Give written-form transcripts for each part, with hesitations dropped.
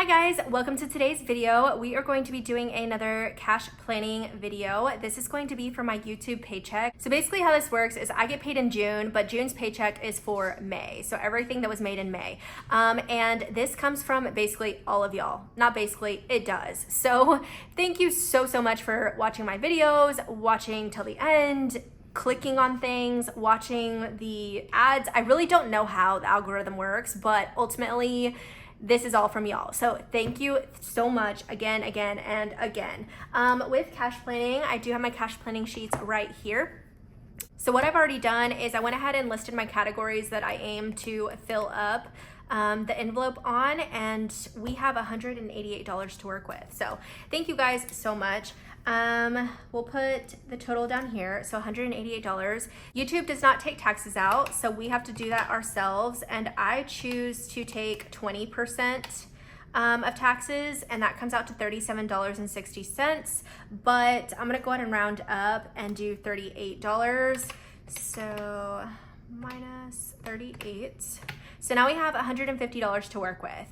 Hi guys, welcome to today's video. We are going to be doing another cash planning video. This is going to be for my YouTube paycheck. So basically how this works is I get paid in June, but June's paycheck is for May. So everything that was made in May. And this comes from basically all of y'all. Not basically, it does. So thank you so much for watching my videos, watching till the end, clicking on things, watching the ads. I really don't know how the algorithm works, but ultimately, this is all from y'all. So thank you so much again. With cash planning, I do have my cash planning sheets right here. So what I've already done is I went ahead and listed my categories that I aim to fill up the envelope on, and we have $188 to work with. So thank you guys so much. We'll put the total down here, so $188. YouTube does not take taxes out, so we have to do that ourselves, and I choose to take 20% of taxes, and that comes out to $37.60, but I'm gonna go ahead and round up and do $38. So minus 38. So now we have $150 to work with.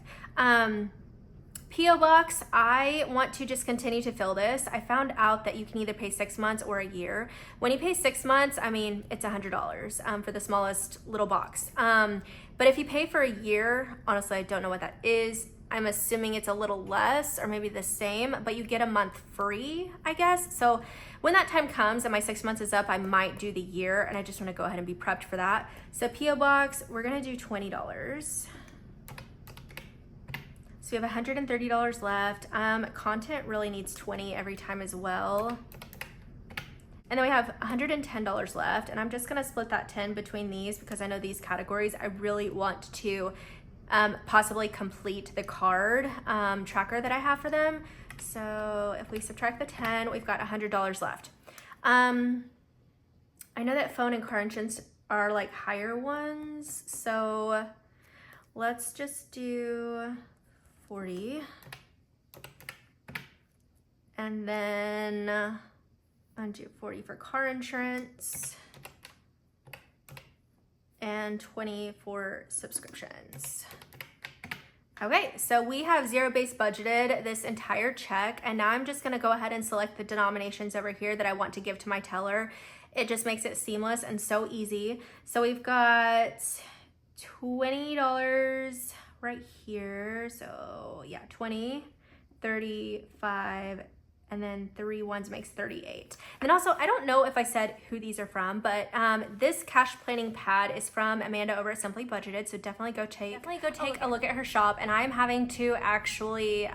P.O. Box, I want to just continue to fill this. I found out that you can either pay 6 months or a year. When you pay 6 months, I mean, it's $100 for the smallest little box. But if you pay for a year, honestly, I don't know what that is. I'm assuming it's a little less or maybe the same, but you get a month free, I guess. So when that time comes and my 6 months is up, I might do the year, and I just want to go ahead and be prepped for that. So P.O. Box, we're going to do $20. So we have $130 left. Content really needs 20 every time as well. And then we have $110 left, and I'm just gonna split that 10 between these because I know these categories I really want to possibly complete the card tracker that I have for them. So if we subtract the 10, we've got $100 left. I know that phone and car insurance are like higher ones, so let's just do 40, and then undo 40 for car insurance and 20 for subscriptions. Okay, so we have zero-based budgeted this entire check, and now I'm just gonna go ahead and select the denominations over here that I want to give to my teller. It just makes it seamless and so easy. So we've got $20 right here. So yeah, 20, 35, and then 3 ones makes 38. And also, I don't know if I said who these are from, but this cash planning pad is from Amanda over at Simply Budgeted. So definitely go take a look at her shop. And I'm having to actually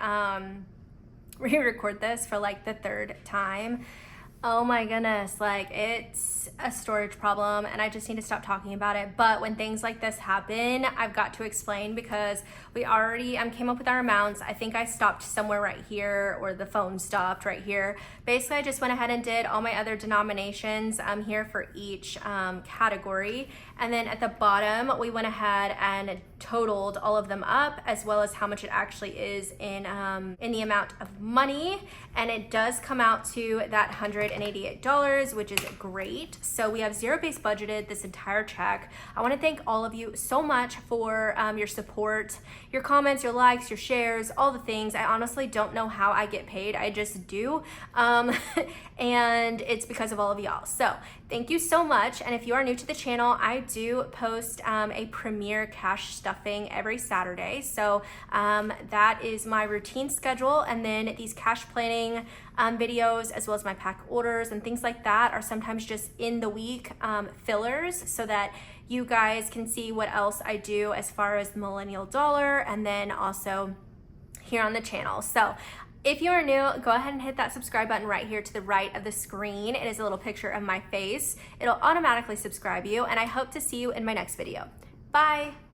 re-record this for like the 3rd time. Oh my goodness, like it's a storage problem and I just need to stop talking about it. But when things like this happen, I've got to explain because we already came up with our amounts. I think I stopped somewhere right here, or the phone stopped right here. Basically, I just went ahead and did all my other denominations here for each category. And then at the bottom, we went ahead and totaled all of them up, as well as how much it actually is in the amount of money. And it does come out to that $188, which is great. So we have zero-based budgeted this entire check. I want to thank all of you so much for your support, your comments, your likes, your shares, all the things. I honestly don't know how I get paid. I just do. And it's because of all of y'all. So thank you so much. And if you are new to the channel, I do post a premiere cash stuffing every Saturday. So that is my routine schedule. And then these cash planning videos, as well as my pack orders and things like that, are sometimes just in the week fillers, so that you guys can see what else I do as far as the millennial dollar, and then also here on the channel. So if you are new, go ahead and hit that subscribe button right here to the right of the screen. It is a little picture of my face. It'll automatically subscribe you, and I hope to see you in my next video. Bye.